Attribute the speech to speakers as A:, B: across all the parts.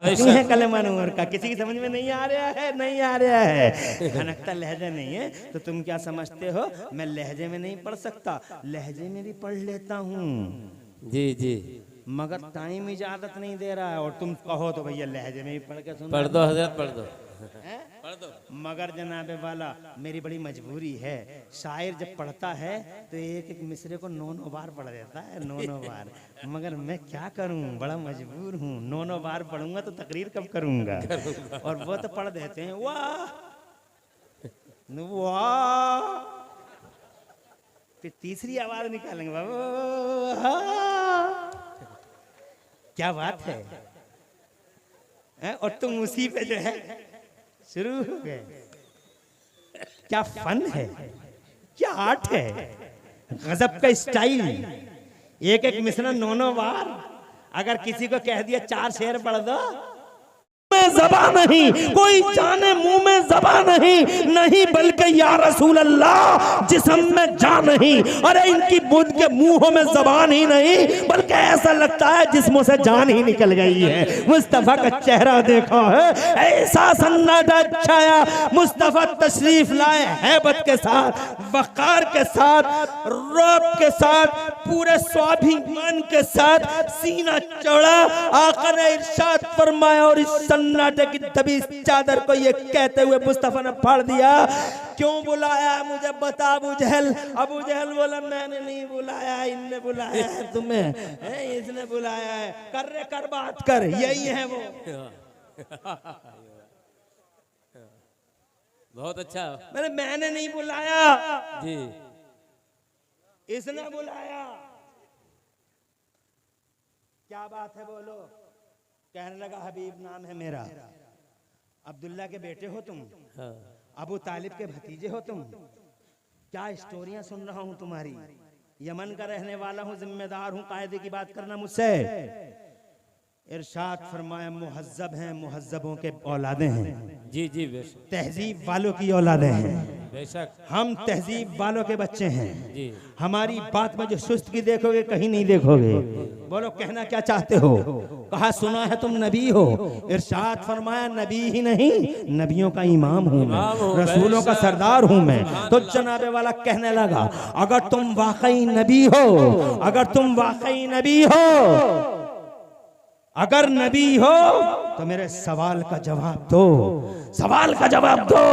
A: है कलमा नूर का, किसी की समझ में नहीं आ रहा है, नहीं आ रहा है। खनकता लहजा नहीं है तो तुम क्या समझते हो मैं लहजे में नहीं पढ़ सकता? लहजे में भी पढ़ लेता हूँ
B: जी जी,
A: मगर टाइम इजाजत नहीं दे रहा है। और तुम कहो तो भैया लहजे में भी पढ़ के सुनो।
B: पढ़ दो हजरत, पढ़ दो, पढ़ दो।
A: मगर जनाबे वाला मेरी बड़ी मजबूरी है, शायर जब पढ़ता है तो एक एक मिसरे को 9 बार पढ़ देता है, 9 बार। मगर मैं क्या करूं, बड़ा मजबूर हूं। 9 बार पढ़ूंगा तो तकरीर कब करूंगा? और वो तो पढ़ देते हैं वाह वाह, फिर तीसरी आवाज निकालेंगे बाबा। क्या बात है? और तुम उसी पे जो है शुरू हो गए। क्या फन है, क्या आर्ट है, गजब का स्टाइल। एक एक मिसरा 9 बार। अगर किसी को कह दिया 4 शेर पढ़ दो, में ज़बा नहीं, कोई जाने मुंह में ज़बा नहीं, नहीं बल्कि या रसूल अल्लाह जिस्म में जान नहीं। अरे इनकी बुद्ध के मुंहों में ज़बान ही नहीं, बल्कि ऐसा लगता है जिस्मों से जान ही निकल गई है। मुस्तफ़ा का चेहरा देखा है, ऐसा सन्नाटा छाया। मुस्तफ़ा तशरीफ लाए हैबत के साथ, वक़ार के साथ, रौब के साथ, पूरे स्वाभिमान के साथ, सीना चौड़ा। आका ने इरशाद फरमाया और इस सन्नाटे की दबी चादर को ये कहते हुए मुस्तफा ने फाड़ दिया, क्यों बुलाया मुझे बता अबू जहल? अबू जहल बोला मैंने नहीं बुलाया, इनने बुलाया है तुम्हें, इसने बुलाया है। कर रे कर बात कर, यही है वो।
B: बहुत अच्छा।
A: मैंने नहीं बुलाया
B: जी,
A: इसने बुलाया। क्या बात है बोलो? कहने लगा हबीब नाम है मेरा, अब्दुल्ला के बेटे हो तुम,
B: हाँ।
A: अबू तालिब के भतीजे हो तुम। क्या स्टोरियां सुन रहा हूं तुम्हारी। यमन का रहने वाला हूं, जिम्मेदार हूं, कायदे की बात करना मुझसे। इरशाद फरमाया मुहज्जब हैं, मुहज्जबों के औलादे हैं।
B: जी जी, बेशक
A: तहजीब वालों की औलादे हैं।
B: बेशक,
A: हम तहजीब वालों के बच्चे हैं।
B: जी।
A: हमारी बात में जो सुस्तगी देखोगे कहीं नहीं देखोगे। बोलो कहना क्या चाहते हो? कहा सुना है तुम नबी हो। इरशाद फरमाया नबी ही नहीं, नबियों का इमाम हूँ मैं, रसूलों का सरदार हूँ मैं। तो जनाबे वाला कहने लगा अगर तुम वाकई नबी हो, अगर तुम वाकई नबी हो, अगर नबी हो तो मेरे सवाल का जवाब दो, सवाल का जवाब दो।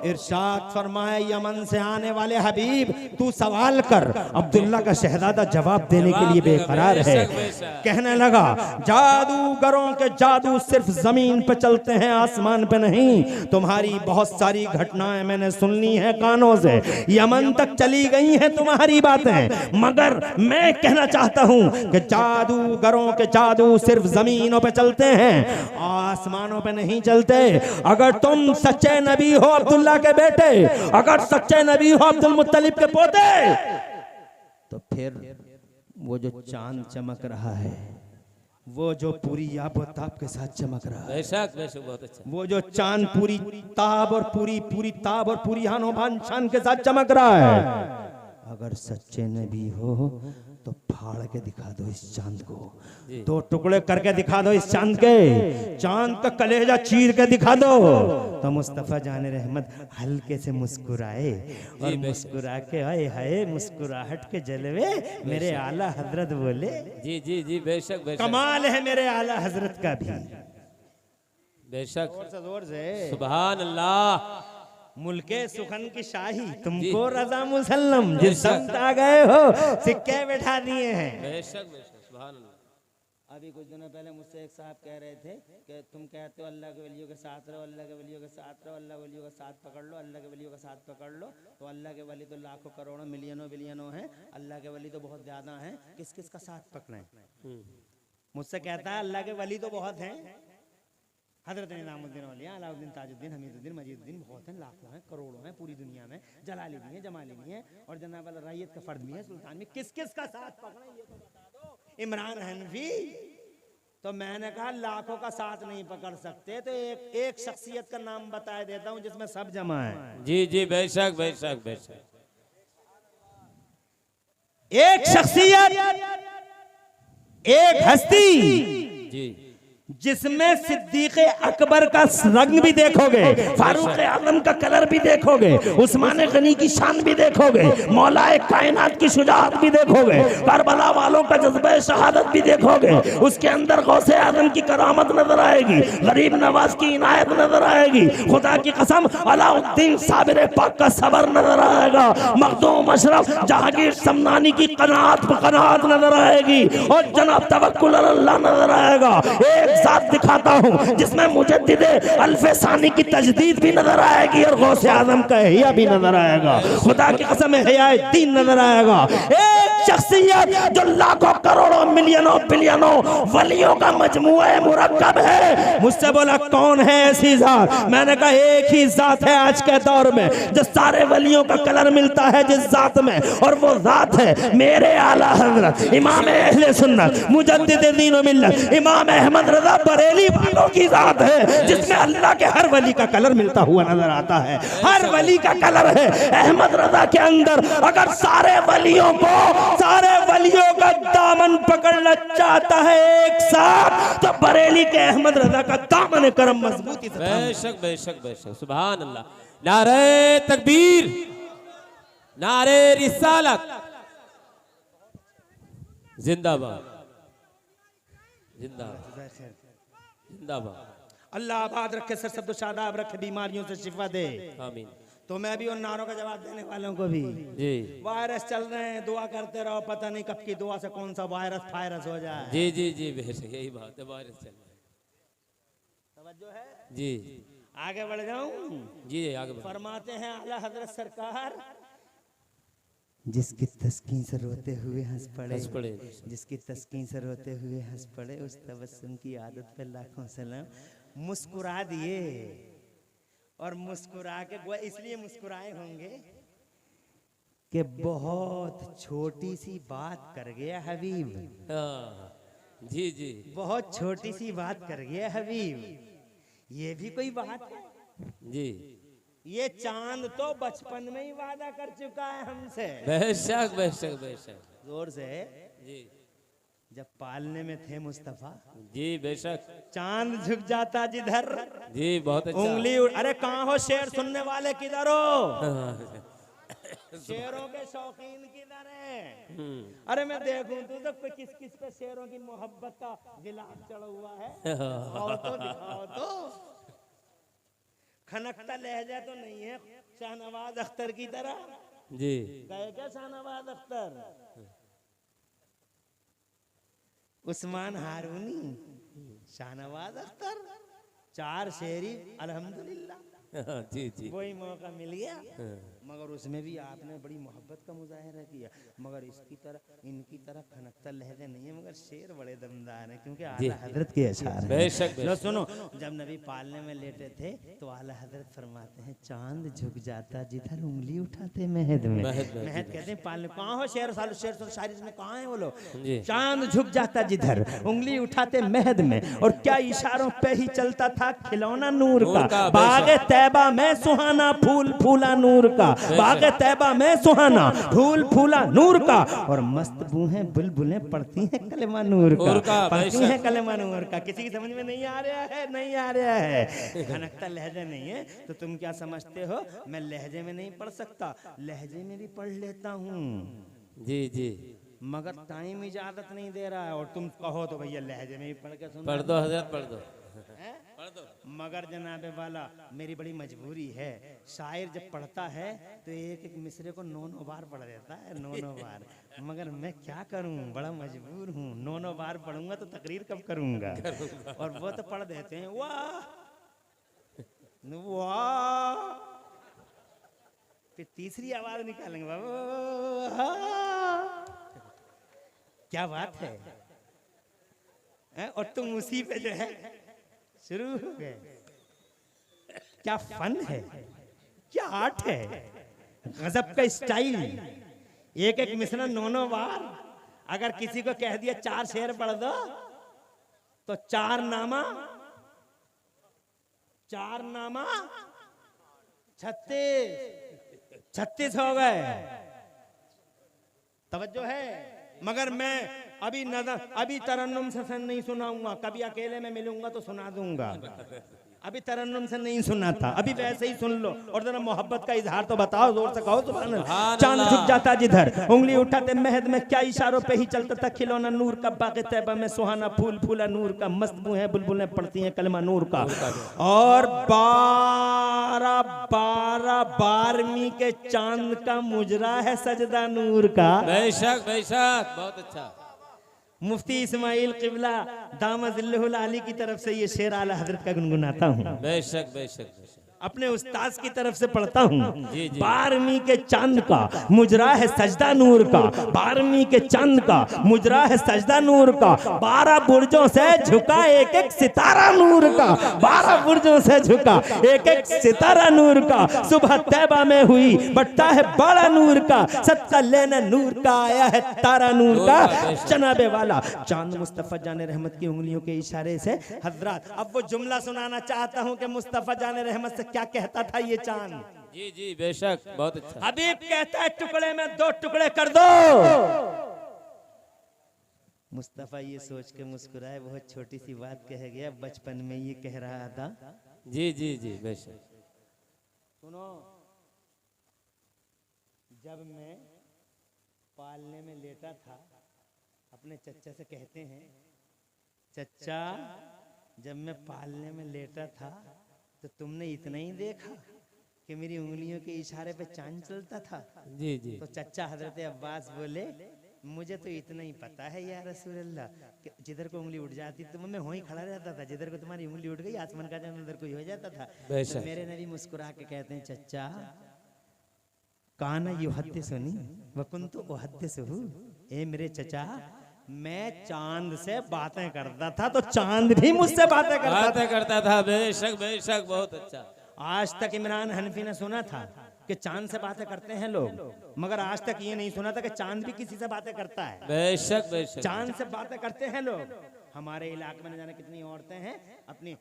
A: इरशाद फरमाया यमन से आने वाले हबीब तू सवाल कर। अब्दुल्ला का शहजादा जवाब देने के लिए बेकरार है। कहने लगा जादूगरों के जादू सिर्फ जमीन पे चलते हैं, आसमान पे नहीं। तुम्हारी बहुत सारी घटनाएं मैंने सुन ली हैं कानों से, यमन तक चली गई हैं तुम्हारी बातें। मगर मैं कहना चाहता हूं कि जादूगरों के जादू सिर्फ जमीनों पे चलते हैं, आसमानों पे नहीं चलते। अगर तुम सच्चे नबी हो अब्दुल्ला के बेटे, अगर सच्चे नबी हो अब्दुल मुत्तलिब के पोते, तो फिर वो जो चांद चमक रहा है, वो जो पूरी याबताब के साथ चमक रहा है,
B: बेशक बेशक, बहुत अच्छा।
A: वो जो चांद पूरी ताब और पूरी ताब और पूरी हानो बान शान के साथ चमक रहा है, अगर सच्चे नबी हो तो फाड़ के दिखा दो इस चांद को, 2 टुकड़े करके दिखा दो इस चांद के, चांद का कलेजा चीर के दिखा दो। तो मुस्तफ़ा जाने रहमत हल्के से मुस्कुराए और मुस्कुरा के आए हाय मुस्कुराहट के जलवे मेरे आला हजरत बोले।
B: जी जी जी, बेशक बेशक,
A: कमाल है मेरे आला हजरत का भी।
B: बेशक,
A: जोर से
B: सुभान अल्लाह।
A: मुल्के सुखन की शाही तुमको रजा मुसल्लम, जिस समत आ गए हो सिक्के बैठा दिए हैं।
B: बेशक बेशक, सुभान अल्लाह।
A: अभी कुछ दिनों पहले मुझसे एक साहब कह रहे थे कि तुम कहते हो अल्लाह के वलियों के साथ रहो, अल्लाह के वलियों के साथ रहो, अल्लाह वलियों का साथ पकड़ लो, अल्लाह के वलियों का साथ पकड़ लो। तो अल्लाह के वली तो लाखों करोड़ों मिलियनों बिलियनों हैं, अल्लाह के वली तो बहुत ज्यादा हैं, किस किस का साथ पकड़ें? मुझसे कहता है अल्लाह के वली तो बहुत हैं, हजरत निज़ामुद्दीन औलिया, अलाउद्दीन, ताजुद्दीन, हमीदुद्दीन, मजीदुद्दीन बहुत हैं, लाखों हैं, करोड़ों हैं पूरी दुनिया में, जलाली भी हैं, जमाली भी हैं, और जनाब रैयत का फर्द भी है, सुल्तान भी। किस किस का साथ पकड़े ये तो बता दो। इमरान हनफी। तो मैंने कहा लाखों का साथ नहीं पकड़ सकते, तो एक शख्सियत का नाम बताए देता हूं जिसमें सब जमा है।
B: जी जी, बेशक बेशक बेशक।
A: एक शख्सियत, एक हस्ती
B: जी,
A: जिसमें सिद्दीक अकबर का रंग भी देखोगे, फारूक आजम का कलर भी देखोगे, उस्मान गनी की शान भी देखोगे, मौलाए कायनात की शुजाअत भी देखोगे, करबला वालों का जज्बे शहादत भी देखोगे। उसके अंदर गौसे आजम की करामत नजर आएगी, गरीब नवाज की इनायत नजर आएगी, खुदा की कसम अलाउद्दीन साबिर पाक का सबर नजर आएगा, मखदूम अशरफ जहांगीर समनानी की कनात नजर आएगी, और जनाब तवक्कुल अल्लाह नजर आएगा। एक साथ दिखाता हूं जिसमें मुजद्दिद अल्फे सानी की तजदीद भी नजर आएगी और गौसे आजम का हिया भी नजर आएगा, खुदा की कसम हियाए दीन नजर आएगा। एक शख्सियत जो लाखों करोड़ों मिलियनों बिलियनों वलियों का मजमुआ मुरक्कब है। मुझसे बोला कौन है ऐसी जात? मैंने कहा एक ही जात है आज के दौर में जो सारे वलियों का कलर मिलता है जिस जात में, और वो जात है मेरे आला हजरत इमाम अहले सुन्नत मुजद्दिद दीन व मिल्लत इमाम अहमद रजा बरेली वालों की जात है, जिसमें अल्लाह के हर वली का कलर मिलता हुआ नजर आता है। हर वली का कलर है अहमद रजा के अंदर। अगर सारे वलियों का दामन पकड़ना चाहता है एक साथ, तो बरेली के अहमद रजा का दामन करम मजबूती से
B: बेशक बेशक बेशक सुभान अल्लाह। नारे तकबीर, नारे रिसालत, जिंदाबाद जिंदाबाद जिंदाबाद।
A: अल्लाह आबाद रखे, सर सब्द शादाब रखे, बीमारियों से शिफा दे,
B: आमीन।
A: तो मैं भी उन नारों का जवाब देने वालों को भी।
B: जी
A: वायरस चल रहे हैं, दुआ करते रहो, पता नहीं कब की दुआ से कौन सा वायरस हो जाए।
B: जी जी जी बेशक यही बात है, वायरस चल रहा है।
A: तवज्जो है
B: जी
A: आगे बढ़ जाऊं।
B: जी आगे बढ़ो।
A: फरमाते हैं आला हजरत सरकार, जिसकी तस्कीन से रोते हुए हंस पड़े, जिसकी तस्कीन से रोते हुए हंस पड़े, उस तबस्सुम की आदत पे लाखों सलाम। मुस्कुरा दिए, और मुस्कुरा के वो इसलिए मुस्कुराए होंगे कि बहुत छोटी सी बात कर गया हबीब।
B: हाँ जी जी
A: बहुत छोटी सी बात कर गया हबीब। ये भी कोई बात है?
B: जी
A: ये चांद तो बचपन में ही वादा कर चुका है हमसे।
B: बेशक बेशक बेशक
A: जोर से
B: जी
A: जब पालने में थे मुस्तफा,
B: जी बेशक
A: चांद झुक जाता जिधर,
B: जी बहुत अच्छा।
A: उंगली अरे कहाँ हो शेर सुनने वाले, किधर हो? शेरों के शौकीन किधर है? अरे मैं देखूं तू तो किस किस पे शेरों की मोहब्बत का गिलाफ चढ़ा हुआ है। दिखाओ तो दिखाओ तो। खनकता लहजा तो नहीं है शाहनवाज अख्तर की तरह?
B: जी
A: गए क्या शाहनवाज अख्तर? उस्मान हारूनी, शाहनवाज अख्तर, चार शेरी अल्हम्दुलिल्लाह।
B: जी जी
A: वही मौका मिल गया, मगर उसमें भी आपने बड़ी मोहब्बत का मुजाहिरा किया। मगर इसकी तरह इनकी तरह खनकता लहजा नहीं है, मगर शेर बड़े दमदार हैं, क्योंकि आला हजरत के अशार हैं।
B: बेशक
A: लो सुनो, जब नबी पालने में लेटे थे तो आला हजरत फरमाते हैं चांद झुक जाता जिधर उंगली उठाते महद में। महद कहते हैं पालने। कहाँ हो शेर साल शेर शायरी में कहाँ है वो लोग? चांद झुक जाता जिधर उंगली उठाते महद में, और क्या इशारों पे ही चलता था खिलौना नूर का। बागे तैबा में सुहाना फूल फूला नूर का, बागे तैबा में सुहाना फूल फूला नूर का, और मस्त बूहें बुलबुलें पढ़ती हैं कलेमा नूर का, पढ़ती हैं कलेमा नूर का। किसी की समझ में नहीं आ रहा है? नहीं आ रहा है। खनकता लहजा नहीं है तो तुम क्या समझते हो मैं लहजे में नहीं पढ़ सकता? लहजे में भी पढ़ लेता हूँ
B: जी जी,
A: मगर टाइम इजाजत नहीं दे रहा है। और तुम कहो तो भैया लहजे में भी पढ़ के सुनो।
B: पढ़ दो हजरत, पढ़ दो पढ़ दो।
A: मगर जनाबे वाला मेरी बड़ी मजबूरी है, शायर जब पढ़ता है तो एक एक मिसरे को 9 बार पढ़ देता है, 9 बार। मगर मैं क्या करूं, बड़ा मजबूर हूं। 9 बार पढ़ूंगा तो तकरीर कब करूंगा? और वो तो पढ़ देते हैं वाह वाह, फिर तीसरी आवाज निकालेंगे बाबा। क्या बात है? और तुम उसी पे जो है शुरू हो गए। क्या फन है, क्या आर्ट है, गजब का स्टाइल। एक एक मिसरा 9 बार। अगर किसी को कह दिया 4 शेर पढ़ दो तो 4 नामा 36 हो गए। तवज्जो है? मगर मैं अभी नजर, अभी तरन्नुम से नहीं सुनाऊंगा, कभी अकेले में मिलूंगा तो सुना दूंगा। अभी तरन्नुम से नहीं सुना था, अभी वैसे ही सुन लो और जरा मोहब्बत का इजहार तो बताओ, जोर से कहो सुभान अल्लाह। चांद झुक जाता जिधर, उंगली उठाते महद में, क्या इशारों पे ही चलता था खिलौना नूर का, बाग़ तैयबा में सुहाना फूल फूला नूर का, मस्त मुँह बुलबुलें पड़ती हैं कलमा नूर का। और 12/12 के चांद का मुजरा है सजदा नूर का।
B: बेशक बेशक, बहुत अच्छा।
A: मुफ्ती इस्माइल किबला दामजिल्लुल आली की तरफ से ये शेर आला हजरत का गुनगुनाता हूँ,
B: बेशक बेशक बेशक।
A: अपने उस्ताद की तरफ से पढ़ता हूँ।
B: जी जी
A: 12वीं के चांद का मुजरा है सजदा नूर का, 12वीं के चांद का मुजरा है सजदा नूर का, 12 बुर्जों से झुका एक एक सितारा नूर का, 12 बुर्जों से झुका एक एक सितारा नूर का। सुबह तैबा में हुई बटता है बड़ा नूर का, सदका लेने नूर का आया है तारा नूर का। जनाबे वाला चांद मुस्तफा जाने रहमत की उंगलियों के इशारे से हजरत, अब वो जुमला सुनाना चाहता हूँ कि मुस्तफा जाने रहमत से क्या कहता था ये चांद।
B: जी जी बेशक, बहुत अच्छा।
A: हबीब कहता है टुकड़े में 2 टुकड़े कर दो। मुस्तफा ये सोच के मुस्कुराए, बहुत छोटी सी बात कह गया, बचपन में ये कह रहा था।
B: जी जी जी बेशक।
A: सुनो, जब मैं पालने में लेटा था, अपने चच्चा से कहते हैं, चच्चा जब मैं पालने में लेटा था तो तुमने इतना ही देखा कि मेरी उंगलियों के इशारे पे चांद चलता था।
B: जी जी
A: तो चच्चा हजरत अब्बास बोले, मुझे तो इतना ही पता है या रसूल अल्लाह कि जिधर को उंगली उठ जाती तो मैं वहीं खड़ा रहता था, जिधर को तुम्हारी उंगली उठ गई आसमान का चांद उधर कोई हो जाता था। तो मेरे नबी मुस्कुरा के कहते हैं, चच्चा काना युहद्दिसुनी वकुन्तु उहद्दिसुहु, ए मेरे चचा मैं चांद से बातें करता था तो चांद भी मुझसे बातें
B: करता था। बेशक बेशक, बहुत अच्छा।
A: आज तक इमरान हनफी ने सुना था कि चांद से बातें करते हैं लोग, मगर आज तक ये नहीं सुना था कि चांद भी किसी से बातें करता है।
B: बेशक बेशक,
A: चांद से बातें करते हैं लोग। हमारे इलाके में न जाने कितनी औरतें हैं अपनी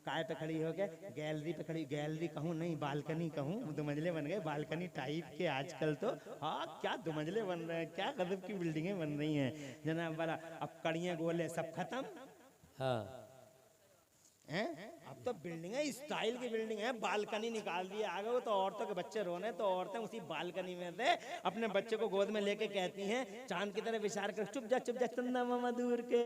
A: काय पे खड़ी होके, गैलरी पे खड़ी, गैलरी कहूँ नहीं बालकनी कहूँ, 2 मंजिले बन गए बालकनी टाइप के आजकल तो। हाँ क्या 2 मंजिले बन रहे हैं, क्या गजब की बिल्डिंगें बन रही हैं जनाब वाला। अब कड़ियाँ गोले सब खत्म,
B: हाँ
A: हैं? अब तो बिल्डिंग है, स्टाइल की बिल्डिंग है, बालकनी निकाल दिए आगे वो तो औरतों के बच्चे रोने तो औरतें उसी बालकनी में से अपने बच्चे को गोद में लेके कहती हैं चांद की तरफ इशारा कर, चुप जा चंदा मामा दूर के।